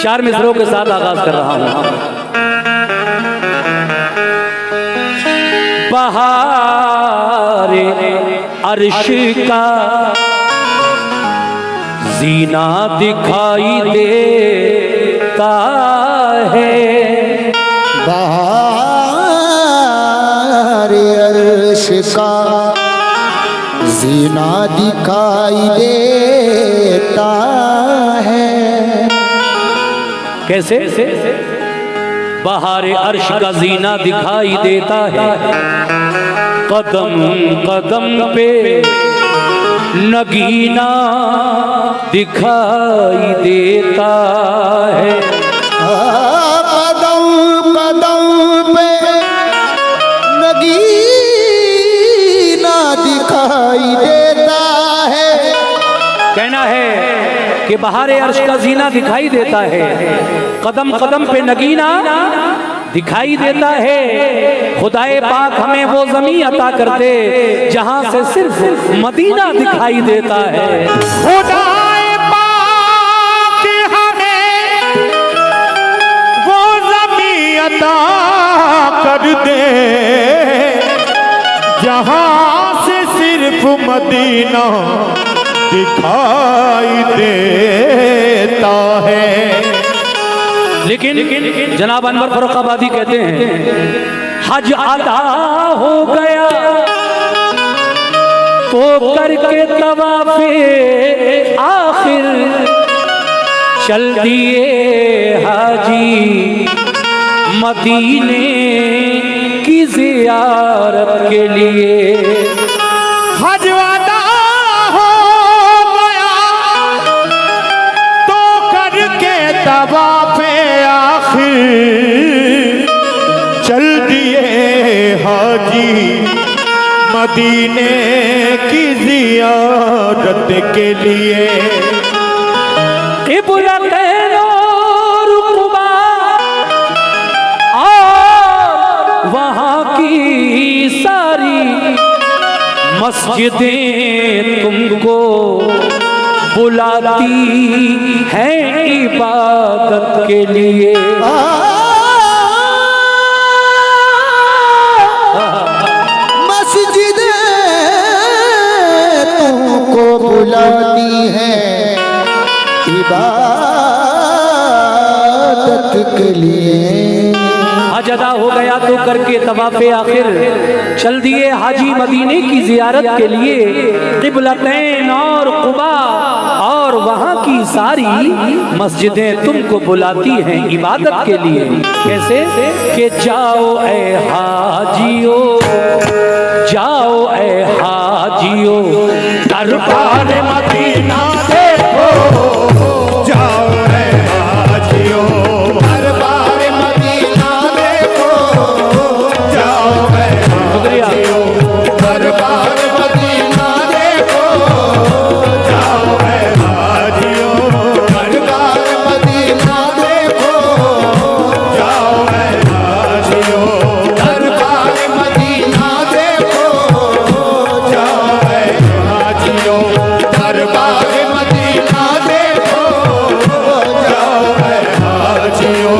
4 मिसरों के साथ आगाज कर रहा हूं। बहारे अर्श का जीना दिखाई देता है, बहारे अर्श का जीना दिखाई देता है। कैसे? बहारे अर्श का जीना दिखाई देता है, कदम कदम पे नगीना दिखाई देता है। कदम कदम पे नगीना दिखाई देता है। कहना है कि बहारे अर्श का जीना दिखाई देता है, कदम कदम पे नगीना दिखाई देता है। खुदाए पाक हमें वो ज़मीं अता कर दे जहां से सिर्फ मदीना दिखाई देता है। खुदाए पाक हमें वो ज़मीं अता कर दे जहां से सिर्फ मदीना दिखाई देता है। लेकिन जनाब अनवर फर्रुखाबादी कहते हैं, हज अदा हो गया तो करके तवाफ़े आखिर चल दिए हाजी मदीने की ज़ियारत के लिए। हज अदा हो गया तो करके तवाफ़े आखिर चल दिए हाजी मदीने की ज़ियारत के लिए। क़िबला और क़ुबा और वहाँ की सारी मस्जिदें तुमको बुलाती हैं इबादत के लिए। मस्जिदें तुमको बुलाती हैं इबादत के लिए। हज अदा हो गया तो करके तवाफ़े आखिर चल दिए हाजी मदीने की ज़ियारत के लिए। क़िबलतैन और क़ुबा और वहाँ की सारी मस्जिदें तुमको बुलाती हैं इबादत के लिए। कैसे? कि जाओ ए हाजियो, जाओ ए हाजियो दरबार मदीना देखो, जाओ ए हाजियो दरबार मदीना देखो, जाओ ए हाजियो दरबार मदीना देखो, जाओ ए हाजियो दरबार मदीना देखो, जाओ ए हाजियो दरबार मदीना देखो, जाओ ए हाजियो दरबार मदीना देखो, जाओ ए हाजियो।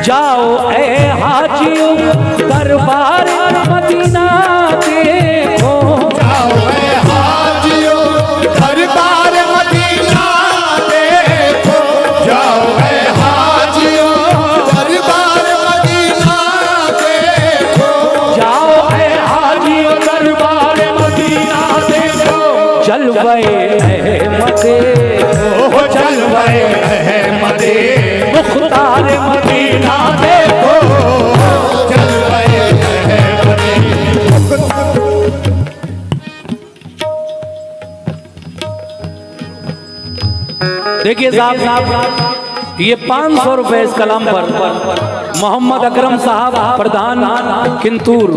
जाओ ए हाजियो दरबार मदीना देखो, जाओ ए हाजियो दरबार मदीना देखो, जाओ ए हाजियो दरबार मदीना देखो, जाओ ए हाजियो दरबार मदीना देखो। जलवे अहमदे ओ जलवे अहमदे मुख्तार मदीना देखो, जलवे अहमदे। देखिए साहब ये 500 रुपए इस कलम पर मोहम्मद अकरम साहब प्रधान किंतूर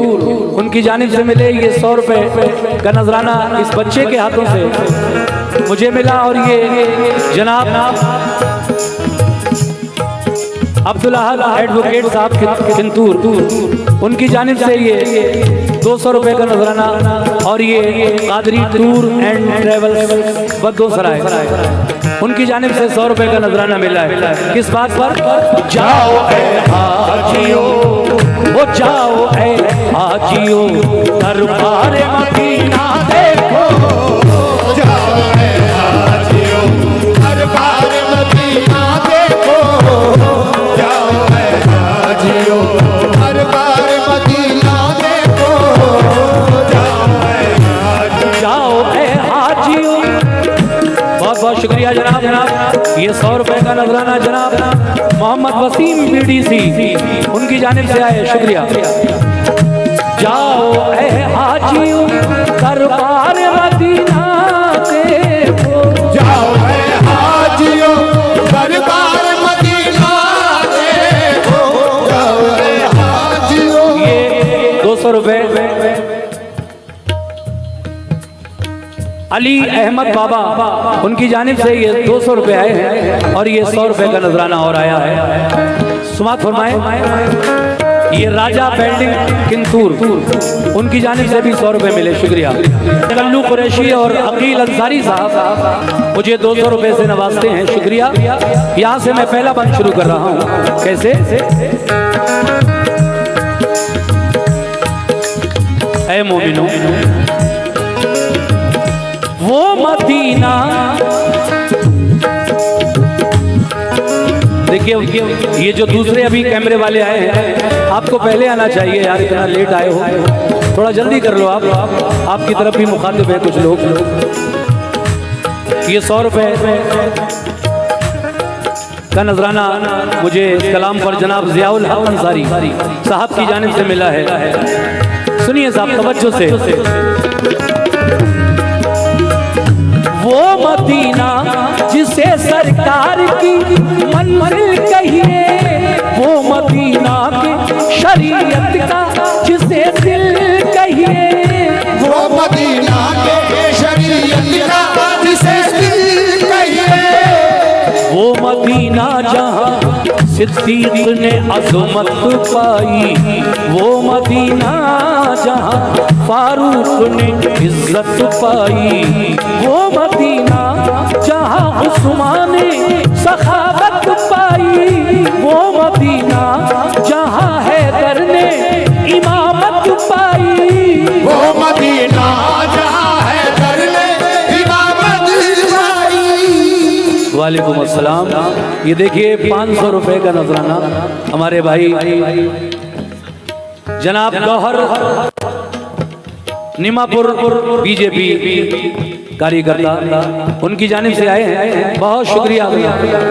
उनकी जानिब से मिले। ये 100 रुपए का नजराना इस बच्चे के हाथों से मुझे मिला। और ये जनाब अब्दुल अहद एडवोकेट साहब किंतूर उनकी जानिब से ये 200 रुपए का नजराना। और ये कादरी टूर एंड ट्रेवल बद्दोसराय, उनकी जानिब से 100 रुपए का नजराना मिला है। किस बात पर? जाओ ऐ हाजियो, वो जाओ ऐ हाजियो, दरबार मदीना देखो। जाओ ऐ हाजियो, दरबार मदीना देखो। जाओ ऐ हाजियो, दरबार मदीना देखो। जाओ ऐ हाजियो। बहुत बहुत शुक्रिया जनाब। ये 100 रुपए का नजराना जनाब मोहम्मद वसीम बीडीसी, उनकी जानिब से आए, शुक्रिया। जाओ ऐ हाजियो, दरबार मदीना देखो। जाओ ऐ हाजियो, दरबार मदीना देखो। जाओ ऐ हाजियो। ये 200 रुपए अली अहमद बाबा, उनकी जानिब से ये 200 रुपए आए हैं। और ये 100 रुपए का नजराना और आया है। सुमात फरमाए। ये राजा बिल्डिंग किंतूर, उनकी जानिब से भी 100 रुपए मिले, शुक्रिया। कल्लू कुरैशी और अकील अंसारी साहब मुझे 200 रुपए से नवाजते हैं, शुक्रिया। यहाँ से मैं पहला बंद शुरू कर रहा हूँ। कैसे? ऐ मोमिनो, वो मदीना। देखिए ये जो दूसरे अभी कैमरे वाले आए हैं, आपको पहले आना चाहिए यार, इतना लेट आए हो, थोड़ा जल्दी कर लो। आपकी तरफ भी मुखातिब है कुछ लोग। ये 100 रुपए का नजराना मुझे इस कलाम पर जनाब ज़ियाउल हक अंसारी साहब की जानिब से मिला है। सुनिए साहब तवज्जो से। वो मदीना जिसे सरकार की मंजिल कहिए, वो मदीना के शरीयत का जिसे दिल कहिए। वो मदीना के शरीयत का जिसे दिल कहिए। वो मदीना जहाँ सिद्दीक ने अज़मत पाई, वो मदीना जहाँ फारूक ने इज्जत पाई, वो मदीना जहाँ उस्मान ने सखावत पाई, वो मदीना जहाँ हैदर ने इमामत पाई। वो मदीना जहाँ हैदर ने इमामत पाई। वालेकुम अस्सलाम। ये देखिए 500 रुपए का नजराना हमारे भाई जनाब गौहर निमापुर बीजेपी कार्यकर्ता, उनकी जानिब से आए हैं, बहुत शुक्रिया।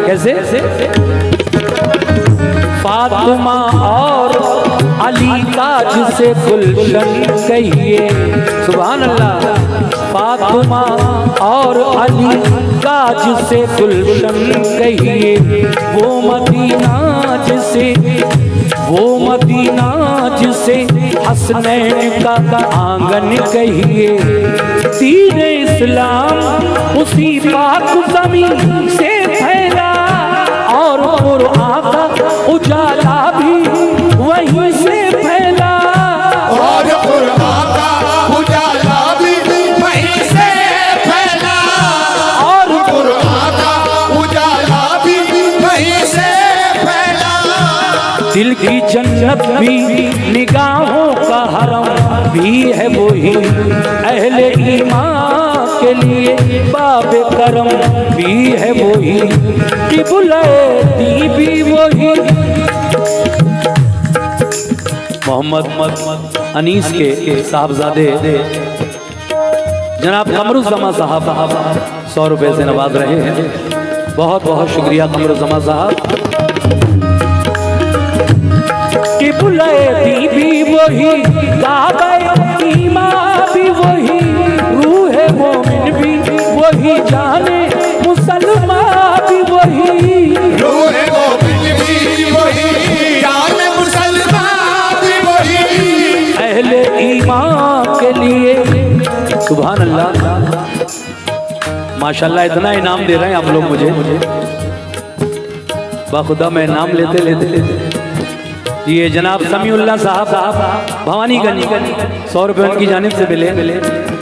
कैसे? फातिमा और अली का जिसे गुलशन कहिए, सुभान अल्लाह। फातिमा और अली का जिसे गुलशन कहिए, वो मदीना जिसे हसनैन का आंगन कहिए। दीन इस्लाम उसी पाक ज़मीन से फैला, और कुरान का उजाला भी वहीं से फैला। और कुरान का उजाला भी वहीं से फैला। और कुरान का उजाला भी वहीं से फैला। दिल की जन्नत भी निगाहों का हरम भी है वही, अहले ईमान के लिए बाबे करम भी है वही, किबला-ए-दी भी वही। मोहम्मद अनीस के साहबजादे जनाब कमरुज़्ज़मा साहब 100 रुपए से नवाज रहे हैं, बहुत बहुत शुक्रिया कमरुज़्ज़मा साहब। किबला-ए-दी भी वही, काबा-ए-ईमान भी वही, रूह-ए-मोमिन भी वही, जाने मुसलमान भी वही। रूह-ए-मोमिन भी वही, जाने मुसलमान भी वही। अहले ईमान के लिए सुभान अल्लाह, माशाल्लाह। इतना इनाम दे रहे हैं आप लोग मुझे, बाखुदा मैं इनाम लेते ये जनाब समीउल्लाह साहब भवानीगंज 100 रुपये उनकी जानिब से मिले।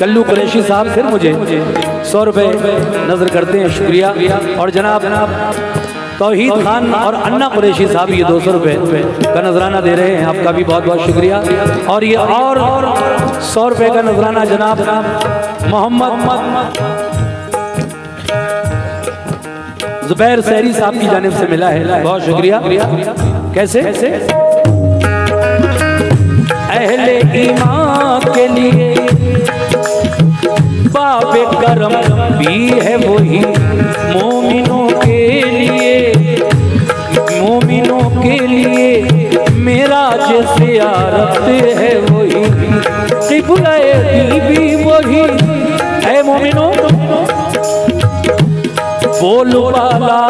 कल्लू कुरैशी साहब फिर मुझे 100 रुपये नजर करते हैं, शुक्रिया। और जनाब तौहीद खान और अन्ना कुरैशी साहब ये 200 रुपये का नजराना दे रहे हैं, आपका भी बहुत बहुत शुक्रिया। और ये और 100 रुपये का नजराना जनाब मोहम्मद जुबैर सहरी साहब की जानिब से मिला है, बहुत शुक्रिया। कैसे अहले ईमान के लिए बाबे करम भी है वही, मोमिनों के लिए, मोमिनों के लिए मेरा जैसे आरत है वही, क़िबला भी वही है मोमिनों। बोल वाला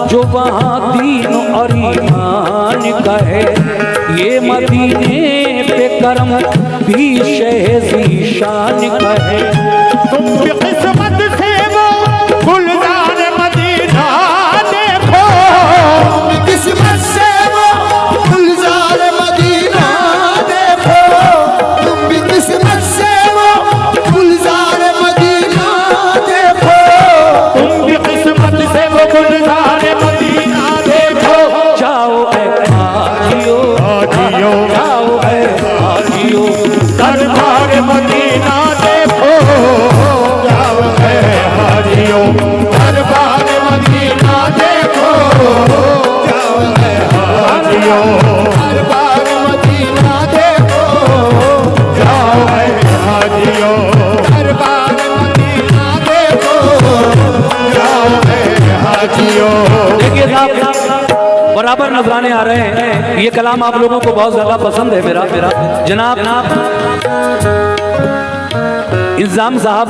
जो वहाँ दीन और ईमान का है, ये मदीने पे करम भी शहज़ी शान का है। तुम भी किस्मत से वो गुलजार मदीना देखो, तुम भी किस्मत से वो गुलजार मदीना देखो, तुम भी किस्मत से वो गुलजार मदीना देखो, तुम भी किस्मत से वो गुलजार मदीना देखो। जाओ ऐ हाजियो, हाजियो, जाओ ऐ हाजियो, दरबार मदीना देखो, जाओ है हाजियो, दरबार मदीना देखो, जाओ है हाजियो, दरबार मदीना देखो, जाओ है हाजियो, दरबार मदीना देखो, जाओ है हाजियो। देखिए साहब बराबर नजराने आ रहे हैं, ये कलाम आप लोगों को बहुत ज्यादा पसंद है मेरा। जनाब इंतजाम साहब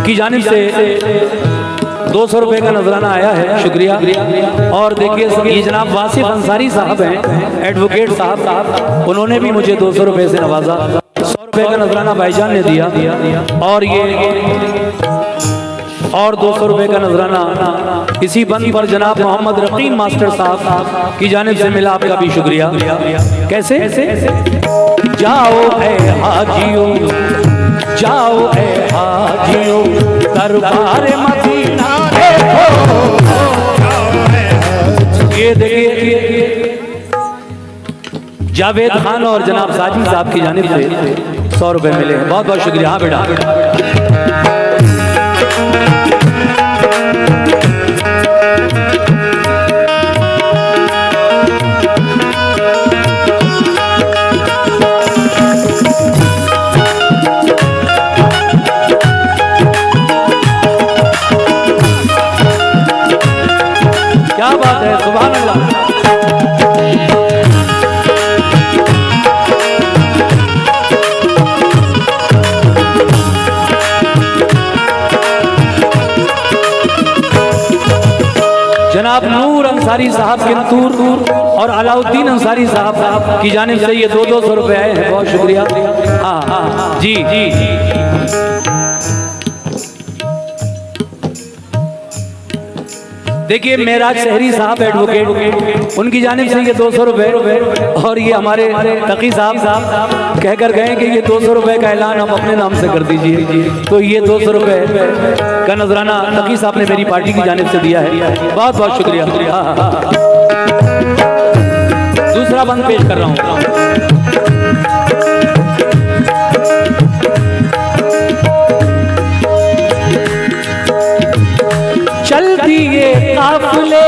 की जानिब से 200 रुपये का नजराना आया है, शुक्रिया। और देखिए ये जनाब वासिफ अंसारी साहब हैं, एडवोकेट साहब, उन्होंने भी मुझे 200 रुपये से नवाजा। 100 रुपये का नजराना भाईजान ने दिया। और ये और 200 रुपये का नजराना इसी बंद पर जनाब मोहम्मद रकीम मास्टर साहब की जानिब से मिला, आपका भी शुक्रिया। कैसे जाओ ऐ हाजियो, जाओ ऐ हाजियो, दरबार मदीना देखो। ये देखिए जावेद खान और जनाब साजिद साहब की जानिब से 100 रुपये मिले हैं, बहुत बहुत शुक्रिया। हाँ बेटा क्या बात है, सुभान अल्लाह। जनाब नूर अंसारी साहब किंतूर और अलाउद्दीन अंसारी साहब की जानिब से ये 200 रुपये आए हैं, बहुत शुक्रिया। हाँ जी जी। देखिए मेराज शहरी साहब एडवोकेट, उनकी जानिब से ये 200 रुपये। और ये हमारे तकी साहब कह कर गए कि ये 200 रुपये का ऐलान आप अपने नाम से कर दीजिए, तो ये 200 रुपये का नजराना तकी साहब ने मेरी पार्टी की जानिब से दिया है, बहुत बहुत शुक्रिया। दूसरा बंद पेश कर रहा हूँ। चल दिए काफिले,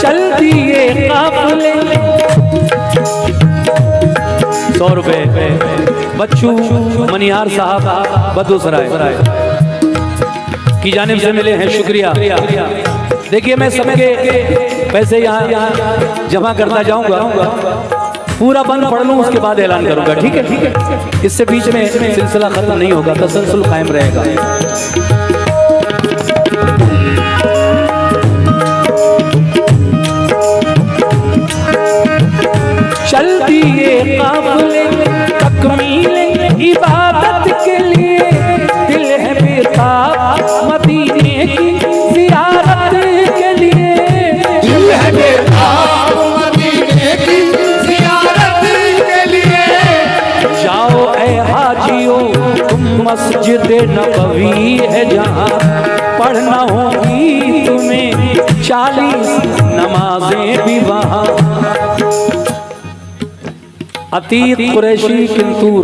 चल दिए काफिले। 100 रुपये बच्चू मनिहार साहब बदूसराय की जानिब से मिले हैं, शुक्रिया। देखिए मैं सबके पैसे यहाँ जमा करता जाऊंगा, पूरा बंद पढ़ लूँ उसके बाद ऐलान करूंगा, ठीक है? इससे बीच में सिलसिला खत्म नहीं होगा, तसलसल कायम रहेगा। चल दिए काफिले तकमीले इबादत के लिए, दिल है बेताब मदीने की ज़ियारत के लिए, दिल है मस्जिद नबवी है जहाँ पढ़ना होगी तुम्हें 40 नमाजें भी वहाँ। अतीत कुरैशी किंतूर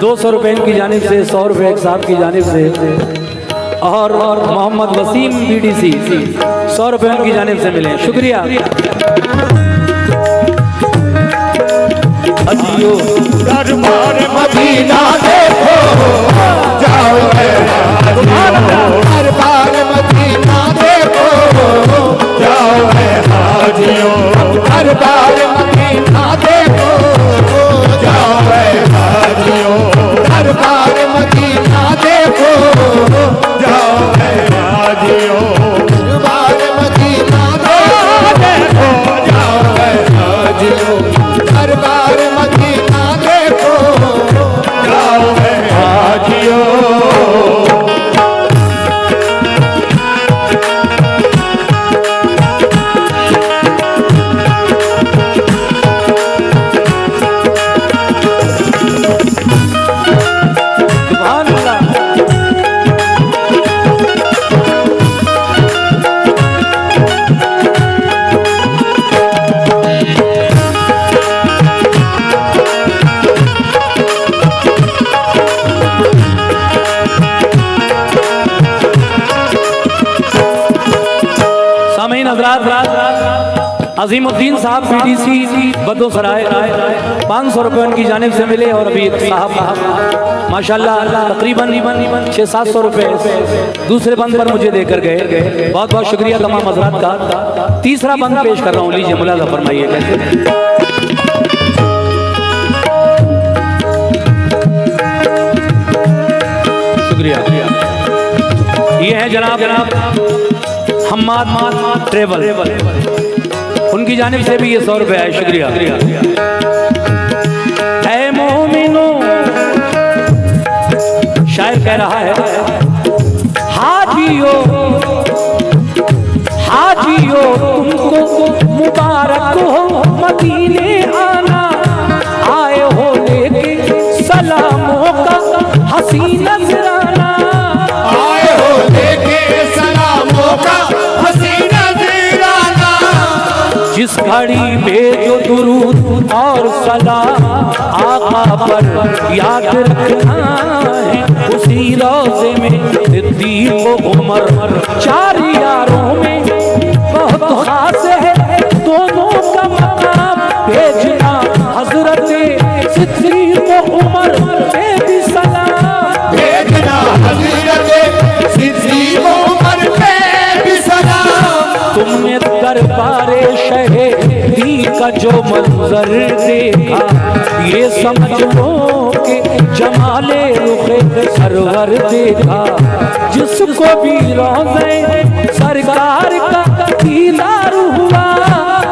200 रुपए की जानिब से, 100 रुपए एक साहब की जानिब से, और मोहम्मद वसीम बीडीसी 100 रुपए की जानिब से मिले, शुक्रिया। अजियो दरबार मदीना देखो जाओ दरबार मदीना देखो जाओ हाजियो दरबार मदीना देखो जाओ हाजियो दरबार मदीना देखो जाओ हाजियो दरबार मदीना देखो जाओ हाजियो दरबार मदीना देखो जाओ हाजियो सुभान अल्लाह। सामीन हज़रात, अजीमुद्दीन साहब बीडीसी बदोसराय 500 रुपए उनकी जानिब से मिले, और अभी एक साहब माशाल्लाह तकरीबन 600-700 रुपए दूसरे बंद पर मुझे देकर गए। बहुत बहुत शुक्रिया तमाम हज़रात का। तीसरा बंद पेश कर रहा हूँ, लीजिए मुलाज़ा फरमाइए कैसे। शुक्रिया। ये है जनाब हम्माद ट्रेवल, उनकी जानिब से भी ये 100 रुपए है, शुक्रिया। ऐ मोमिनो, शायर कह रहा है, हाजियो हाजियो तुमको मुबारक हो मदीने आना, आए हो लेके सलामों का हसी नजराना, आए हो लेके सलामों का हसी नजराना, जिस घड़ी भेजो दुरूद और सलाम आका पर याद रखना है, उसी रोज़े में सिद्दीक़ उमर 4 यारों में बहुत खास है दोनों का मकाम, भेजना हजरत सिद्दीक़ उमर पे भी सलाम, भेजना हज़रत सिद्दीक़ उमर पे भी सलाम, तुमने दरबारे शहदी का जो मंजर देखा, ये समझ लो कि जमाले रुखे सरवर देखा, जिसको भी रोज़े सरकार का दीदार हुआ,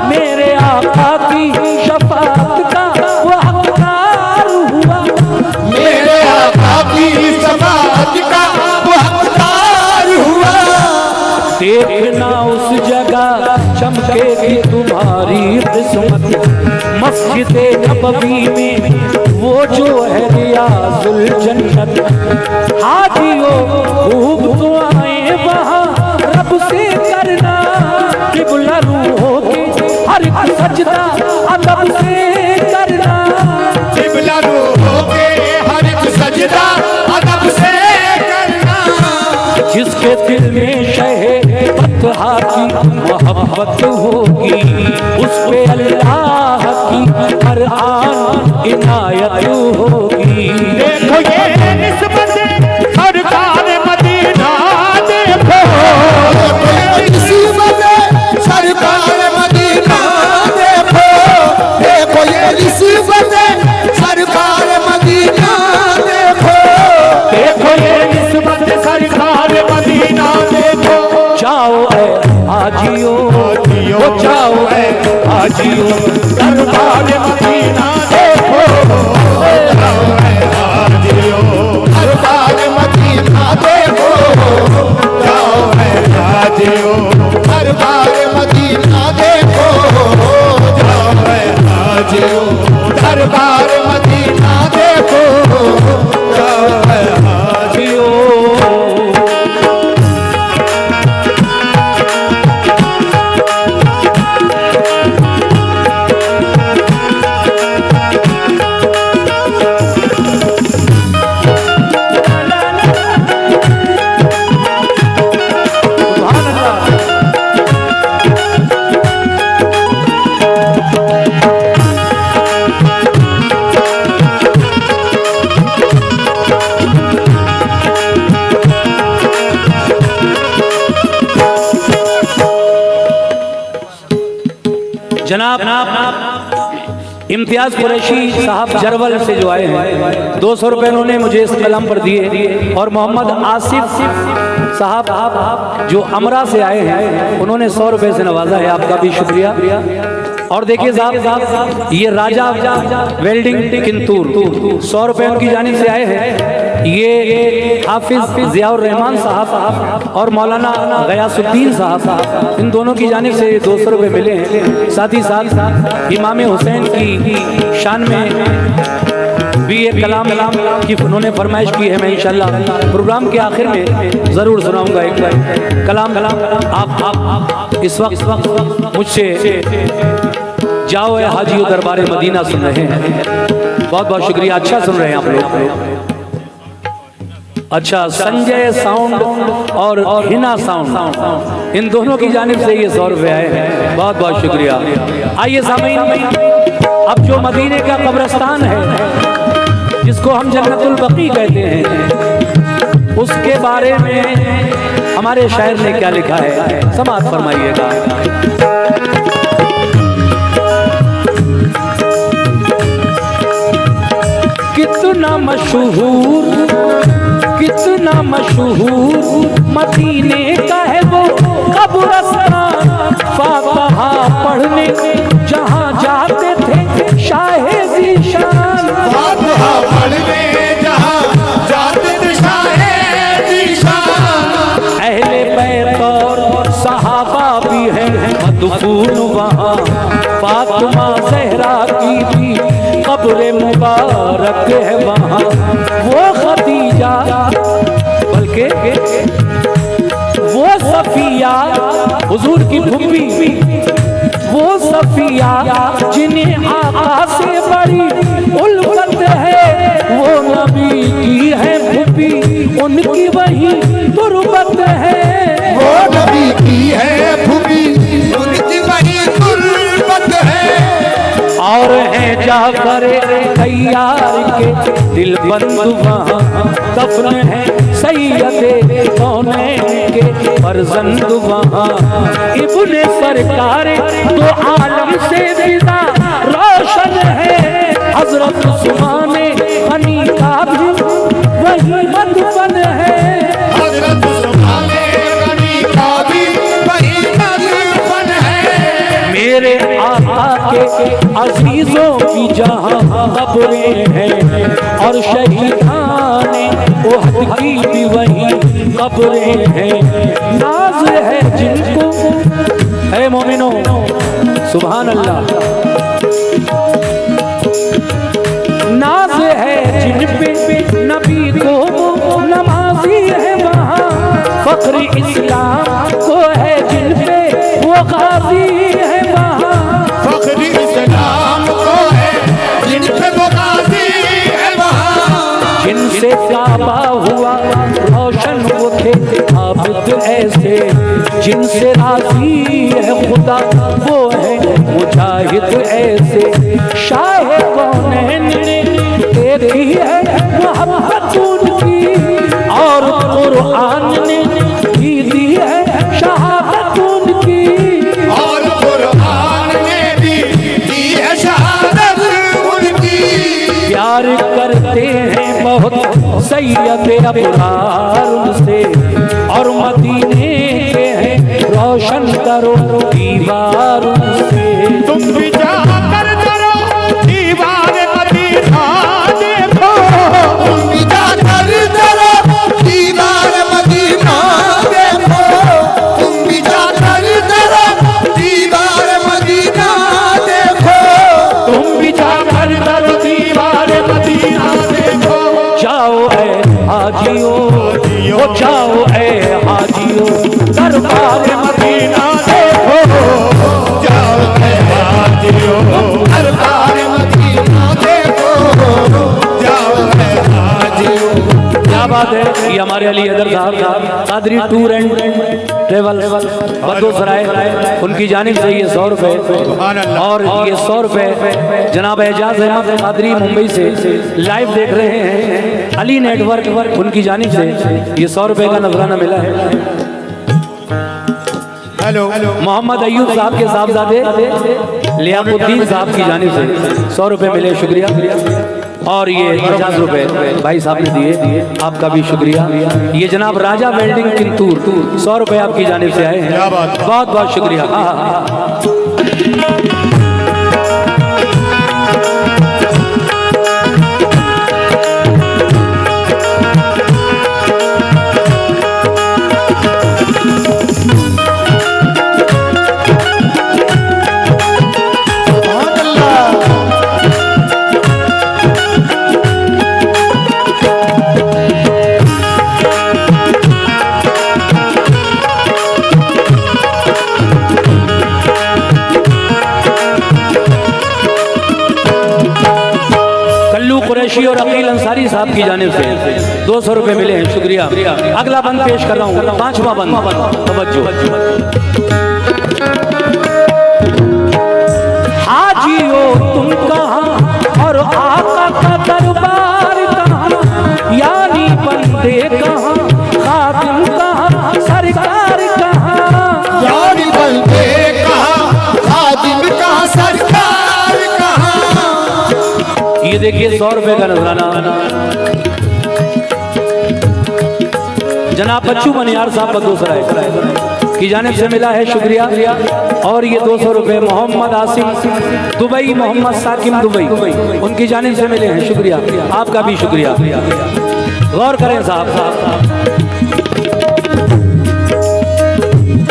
मेरे आका की शफाअत का वो हकदार हुआ, मेरे आका की शफाअत का वो हकदार हुआ, देखना उस जगह चमकेगी तुम्हारी किस्मत, मस्जिद नबवी में वो जो है रियाजुल जन्नत, हाजियो खूब दुआएं वहाँ रब से करना, किबला रूहों के हर एक सजदा अदब से करना, किबला रूहों के हर एक सजदा अदब से करना, जिसके दिल में शहे बतहा की मोहब्बत होगी, उस पे अल्लाह की हर आन इनायत होगी। देखो ये निस्बत सरकार मदीना देखो सरकार मदीना देखो, देखो ये निस्बत सरकार मदीना देखो, देखो ये निस्बत सरकार मदीना देखो, जाओ ऐ हाजियो, वो जाओ ऐ हाजियो, दरबार मदीना देखो जाओ हाजियो दरबार मदीना देखो, जाओ हाजियो दरबार मदीना देखो, जाओ हाजियो दरबार मदीना देखो, जाओ इम्तियाज कुरैशी साहब जरवल से जो आए हैं 200 रुपए उन्होंने मुझे इस कलम पर दिए। और मोहम्मद आसिफ साहब जो अमरा से आए हैं उन्होंने 100 रुपए से नवाजा है, आपका भी शुक्रिया। और देखिए साहब ये राजा वेल्डिंग किंतूर 100 रुपए उनकी जानिब से आए हैं। ये हाफिज जियाउर रहमान साहब और मौलाना गयासुद्दीन साहब, इन दोनों की जानिब से 200 रुपए मिले हैं। साथ ही साथ इमाम हुसैन की शान में भी एक कलाम की उन्होंने फरमाइश की है। मैं इंशाल्लाह प्रोग्राम के आखिर में ज़रूर सुनाऊंगा एक बार कलाम। आप इस वक्त मुझसे जाओ ए हाजियो दरबारे मदीना सुन रहे हैं। बहुत बहुत शुक्रिया, अच्छा सुन रहे हैं आप लोग। अच्छा, संजय साउंड और हिना साउंड, इन दोनों की जानिब से ये 100 रुपए आए हैं, बहुत बहुत शुक्रिया। आइए सामीन, अब जो मदीने का कब्रिस्तान है जिसको हम जन्नतुल बकी कहते हैं, उसके बारे में हमारे शायर ने क्या लिखा है, समाअत फरमाइएगा। कितना मशहूर मदीने का है वो कब्रिस्तान, फातिहा पढ़ने जहाँ जाते थे शाहे ज़ीशान। फातिहा पढ़ने जहाँ जाते थे शाहे ज़ीशान। अहले बैत और सहाबा भी हैं मदफून वहाँ, फातिमा ज़हरा की भी कब्र मुबारक है वहाँ। वो खदीजा बल्कि वो सफिया हुजूर की फूफी, वो सफिया जिन्हें आका से बड़ी उल्फत है, वो नबी की है फूफी, उनकी वही तुरबत है। वो नबी की है फूफी, उनकी वही तुरबत है। और है जाकर तैयार के दिल बंधु वहाँ, दफन है सैयदे कौनैन के फर्जंद वहाँ। इब्ने सरकार दो आलम से फिदा रोशन है, हजरत उस्माने गनी का भी वही मदफन है। हजरत उस्माने गनी का भी वही मदफन है। मेरे आका के अजीजों की जहाँ कब्रें हैं, और शहीदाने उहद की भी वही कब्रें हैं। नाज है जिनको, है मोमिनो सुभान अल्लाह, नाज है जिन पे नबी को नमाजी है वहाँ, फख्र इस्लाम को है जिन पे वो गाजी है वहाँ। फख्र इस्लाम को है जिन पे वो गाजी है वहाँ। जिनसे काबा हुआ रोशन वो थे आबिद ऐसे, जिनसे राजी है खुदा वो है मुजाहिद ऐसे। शाह कौनैन ने देखी है मोहब्बत उनकी, और कुरान ने भी दी है शहादत उनकी। और कुरान ने भी दी है शहादत उनकी। प्यार करते हैं बहुत सैयद अबरार उनसे, और मदीने के हैं रोशन करो दीवार उनसे। तुम भी जाकर करो दीवार मदीना देखो, तुम भी जाकर करो दीवार मदीना देखो। तुम भी जाकर करो दीवार मदीना देखो। तुम भी जाकर करो दीवार मदीना देखो। जाओ ऐ हाजियो, ओ जाओ ऐ हाजियो दरबार मदीना देखो। जाओ ऐ हाजियो दरबार मदीना देखो। जाओ ऐ हाजियो। क्या बात है, ये हमारे अली हैदर साहब Qadri tour and travel Badosarai, उनकी जानिब से ये 100 रुपए, और ये 100 रुपए जनाब एजाज अहमद कादरी मुंबई से लाइव देख रहे हैं अली नेटवर्क, उनकी जानिब से ये 100 रुपए का नजराना मिला है। हेलो मोहम्मद अयूब साहब के साहबजादे लियाकुद्दीन साहब की जानिब से 100 रुपए मिले, शुक्रिया। और ये 50 रुपए भाई साहब ने दिए, आपका भी शुक्रिया। ये जनाब राजा वेल्डिंग किंतूर 100 रुपए आपकी जानिब से आए हैं, बहुत बहुत शुक्रिया। कुरैशी और अकील अंसारी साहब की जानिब से 200 रुपए मिले हैं, शुक्रिया। अगला बंद पेश कर रहा हूँ, 5वां बंद, तवज्जो। हाजियो तुम कहाँ और आका का दरबार कहाँ, यानी बंदे कहाँ, खादिम कहाँ, सरकार कहाँ, यानी बंदे कहाँ, खादिम कहाँ, सरकार कहाँ। ये देखिए 100 रुपए का नजराना जनाब बच्चू बनियार साहब बदूसराय की जानिब से मिला है, शुक्रिया। और ये 200 रुपए मोहम्मद आसिम दुबई, मोहम्मद साकिम दुबई, उनकी जानिब से मिले हैं, शुक्रिया। आपका भी शुक्रिया। गौर करें साहब,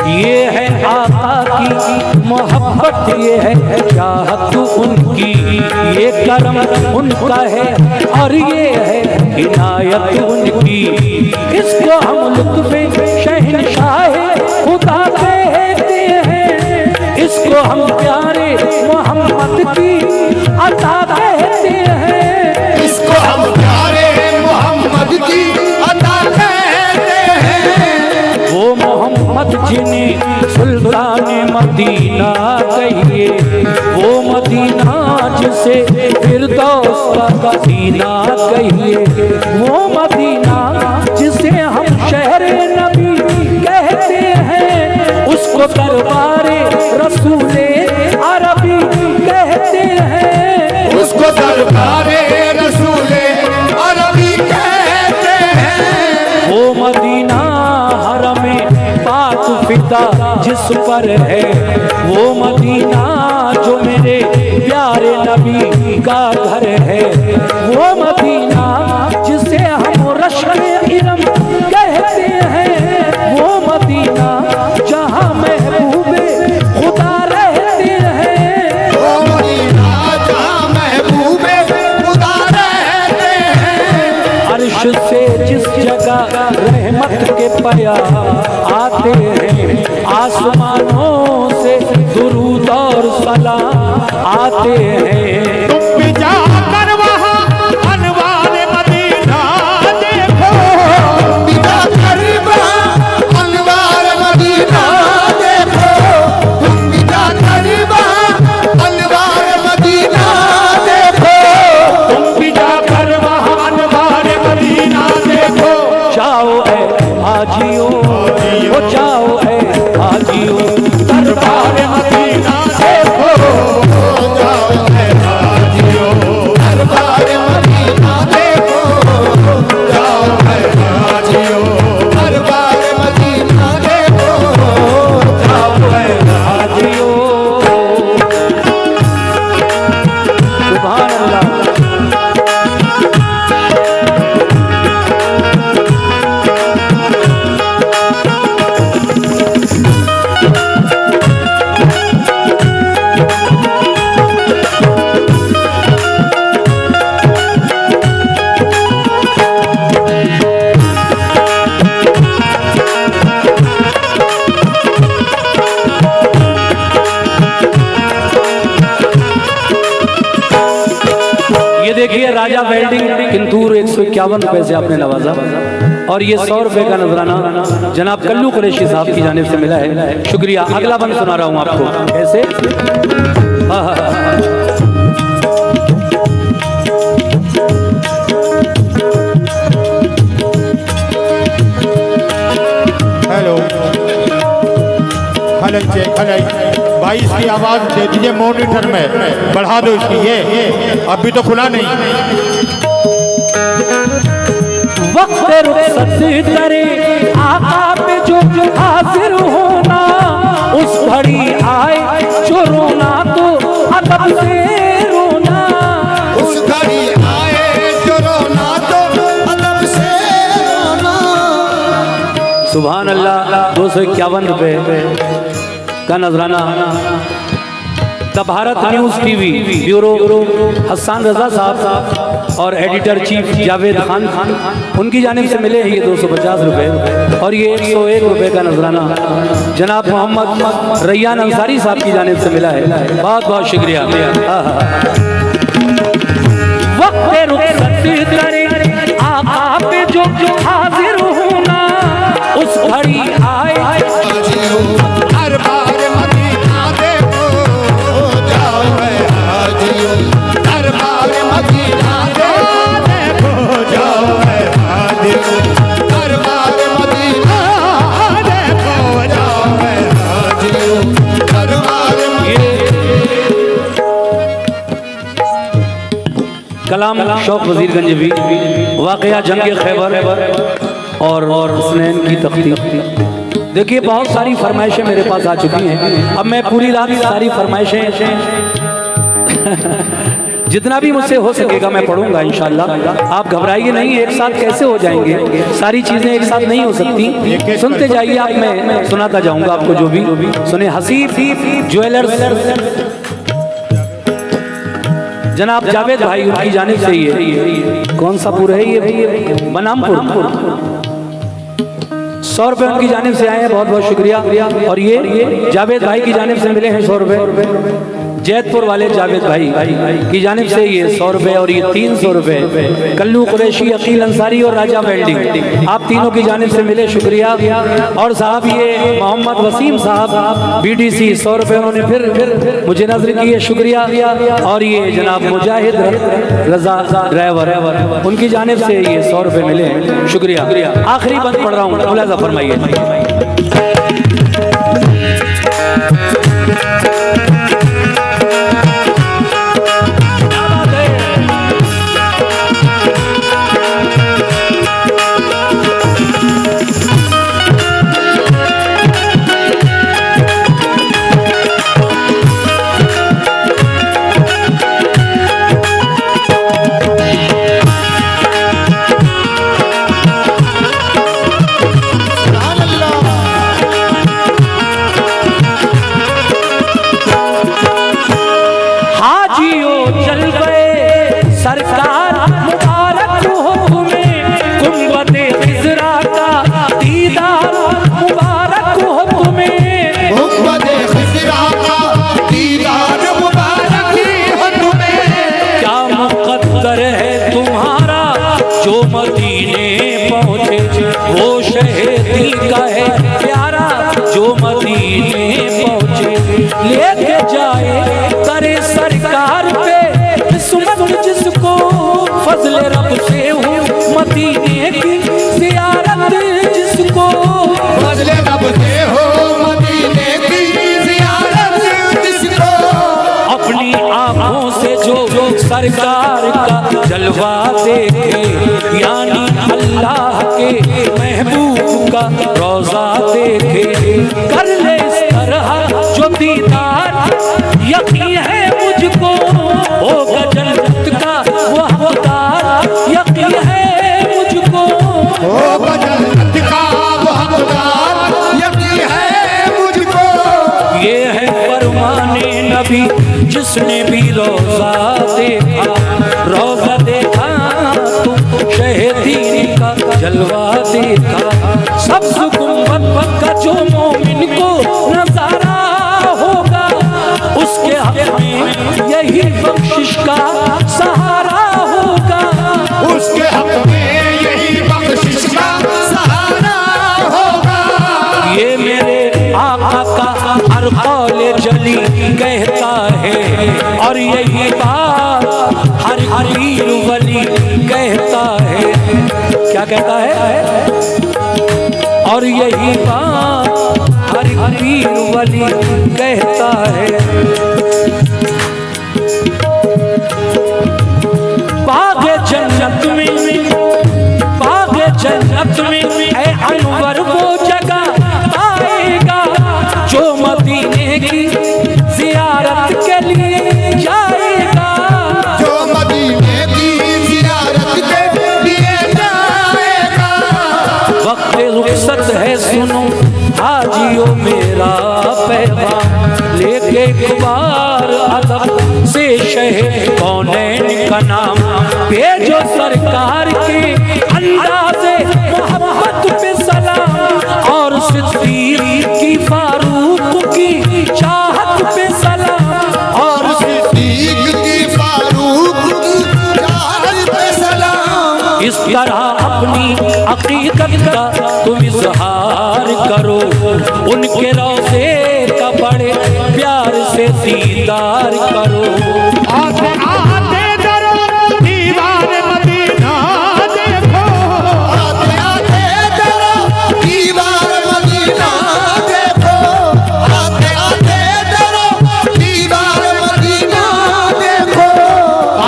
ये है आका की मोहब्बत, ये है चाहत उनकी, ये करम उनका है और ये है इनायत उनकी। इसको हम लुत्फ़े शहंशाह खुदा कहते हैं, इसको हम प्यारे मोहम्मद की अता कहते हैं, इसको हम प्यारे मोहम्मद की अता कहते हैं। वो मोहम्मद जिन्हें सुल्तान मदीना कहिए, वो मदीना जिसे फिरदौस का मदीना कहिए, वो मदीना जिसे हम शहर नबी कहते हैं, उसको दरबारे रसूले अरबी कहते हैं, उसको दरबारे रसूले अरबी कहते हैं। वो मदीना हरमे पाक फिदा जिस पर है, वो मदीना जो मेरे प्यारे नबी का घर है, वो मदीना जिसे हम रश्क-ए इरम कहते हैं, वो मदीना जहाँ महबूबे खुदा रहते हैं, वो मदीना जहाँ महबूबे खुदा रहते हैं। अर्श से जिस जगह रहमत के पया आते हैं, आसमानों से दुरूद और सलाम आते हैं। तुम भी जाकर वहाँ अनवार मदीना देखो, बिना करीबा अनवार मदीना देखो, तुम बिना करीबा अनवार मदीना देखो, तुम भी जाकर वहाँ अनवार मदीना देखो। जाओ ऐ हाजियो, ओ जाओ ऐ हाजियो, दरबार मदीना देखो, जाओ है हाजियो, दरबार मदीना देखो, जाओ है हाजियो, दरबार मदीना देखो, जाओ है हाजियो। सुभान अल्लाह। ये देखिए राजा वेल्डिंग किंतूर 151 रुपए से आपने नवाजा। और ये 100 रुपए का नजराना जनाब कल्लू कुरैशी साहब की जानिब से मिला है, शुक्रिया। अगला बंद सुना रहा हूँ आपको, कैसे? हेलो, खलन चेक, खलन भाई इसकी आवाज दे दीजिए मॉनिटर में, बढ़ा दो इसकी, ये अभी तो खुला नहीं। वक्त रुखसत करे आका पे जो हाजिर होना, उस घड़ी आए जो रोना तो अदब से रोना, उस घड़ी आए जो रोना तो अदब से रोना। सुभान अल्लाह। 251 रुपए का नजराना। The Bharat news TV bureau Hasan Raza साहब और एडिटर चीफ जावेद खान उनकी जानिब से मिले हैं ये 250 रुपए, और ये 101 रुपए का नजराना जनाब मोहम्मद रैयान अंसारी साहब की जानिब से मिला है। बहुत बहुत शुक्रिया। वक्त रुखसत करे आका पे जो हाजिर होना, उस घड़ी आए हर बार मदीना देखो जाओ है हाजियो, हर बार मदीना देखो जाओ है हाजियो, हर बार मदीना देखो जाओ है हाजियो, हर बार। कलाम शौक वजीरगंज भी वाकया जंग खैबर और हुसैन की तख्ती। देखिए बहुत सारी फरमाइशें मेरे पास आ चुकी हैं। अब मैं पूरी रात सारी फरमाइशें जितना भी मुझसे हो सकेगा मैं पढ़ूंगा इंशाल्लाह। आप घबराइए नहीं, एक साथ कैसे हो जाएंगे, सारी चीजें एक साथ नहीं हो सकती। सुनते जाइए आप, मैं सुनाता जाऊंगा आपको जो भी सुने। हसीब ज्वेलर्स जनाब जावेद भाई उनकी जानिब से ये कौन सा पुर है, ये बनामपुर 100 रुपए उनकी जानिब से आए हैं, बहुत बहुत शुक्रिया। और ये जावेद भाई की जानिब से मिले हैं 100 रुपए। जैतपुर वाले जावेद भाई की जानिब से ये 100 रुपए और ये 300 रुपए। कल्लू कुरैशी, अकील अंसारी और राजा वेल्डिंग, आप तीनों की जानिब से मिले, शुक्रिया। और साहब ये मोहम्मद वसीम साहब BDC 100 रुपए उन्होंने फिर मुझे नजर किए, शुक्रिया। और ये जनाब मुजाहिद रजा ड्राइवर उनकी जानिब से ये 100 रुपए मिले, शुक्रिया। आखिरी बंद पढ़ रहा हूँ, मुलाजा फरमाइए। सरकार मुबारक हो तुम्हें, गुंबदे खिज़रा का दीदार मुबारक हो तुम्हें, गुंबदे खिज़रा का दीदार मुबारक हो तुम्हें। क्या मुक़द्दर है तुम्हारा जो मदीने पहुँचे, वो शहीदी का है प्यारा जो मदीने पहुँचे। लेके जाए करे सरकार पे किस्मत जिसको, फजल रब से हो मदीने की ज़ियारत जिसको, फजल रब से हो मदीने की ज़ियारत जिसको। अपनी आँखों से जो सरकार का जलवा देखे, यानी अल्लाह के महबूब का रोज़ा देखे, कर ले इस तरह जो दीदार, यकीन है मुझको होगा जन्नत का वो हकदार, यकीन है मुझको होगा जन्नत का वो हकदार, यकीन है मुझको। ये है फरमाने नबी जिसने भी रोज़ा देखा तो शहीदी का जलवा देखा। सब्ज़ गुंबद का जो मोमिन को नज़ारा होगा, उसके हक़ में यही बख्शिश का सहारा होगा, उसके हक़ में यही बख्शिश का सहारा होगा। ये मेरे आका का हर कौले जली कहता है, और यही बात हर पीर वली कहता है। क्या कहता है? और यही बात हर पीर वली कहता है। बागे जन्नत में, बागे जन्नत में ऐ अनवर वो जगह आएगा जो मदीने की जियारत के लिए जाएगा। जो मदीने की जियारत के लिए जाएगा। वक्त रुखसत है सुनो हाजियो मेरा पैगाम लेके कुबार अदब से शहर कौनैन का नाम भेजो सरकार के अंदाज़े मोहब्बत पे सलाम और सिद्दीक की फारूक की चाहत पे सलाम और सिद्दीक की फारूक की चाहत पे सलाम। इस तरह अपनी हकीकत का तुम इजहार करो उनके रोज़े का बड़े प्यार से दीदार करो। आते आते डरो दीवार मदीना देखो। आते आते डरो दीवार मदीना देखो। आते आते डरो दीवार मदीना देखो।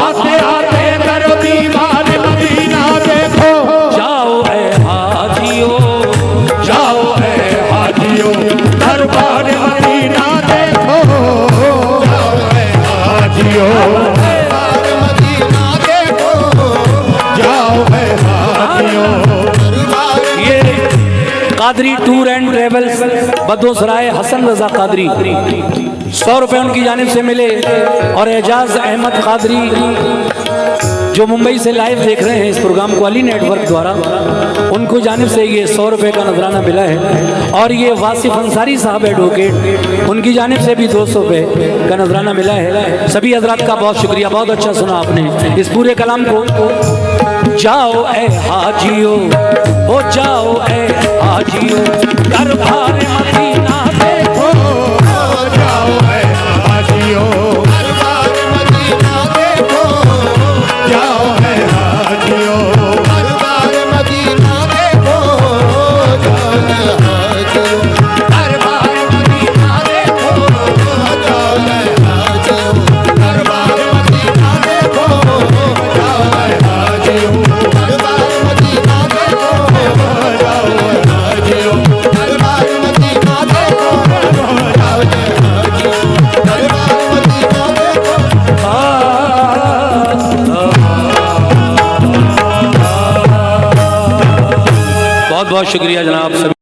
आते आते डरो दीवार मदीना देखो। जाओ ऐ हाजियो, जाओ है हाजियो दरबार मदीना देखो। जाओ है हाजियो दरबार मदीना देखो। जाओ है हाजियो। दरबार ये Qadri tour and travels Badosarai Hasan Raza Qadri 100 रुपए उनकी जानिब से मिले और एजाज अहमद कादरी जो मुंबई से लाइव देख रहे हैं इस प्रोग्राम को अली नेटवर्क द्वारा, उनको जानिब से ये 100 रुपए का नजराना मिला है। और ये वासिफ अंसारी साहब एडवोकेट, उनकी जानिब से भी 200 रुपए का नजराना मिला है। सभी हजरात का बहुत शुक्रिया, बहुत अच्छा सुना आपने इस पूरे कलाम को। जाओ ए हाजियो, ओ जाओ ए हाजियो दरबार मदीना देखो। जाओ है हाजियो दरबार मदीना देखो। जाओ है हाजियो। दरबार मदीना देखो। जाओ है हाजियो। दरबार मदीना देखो। जाओ है हाजियो। दरबार मदीना देखो। जाओ है हाजियो। दरबार मदीना देखो। जाओ है हाजियो। दरबार मदीना देखो। जाओ है हाजियो। दरबार मदीना देखो। बहुत बहुत शुक्रिया जनाब सभी।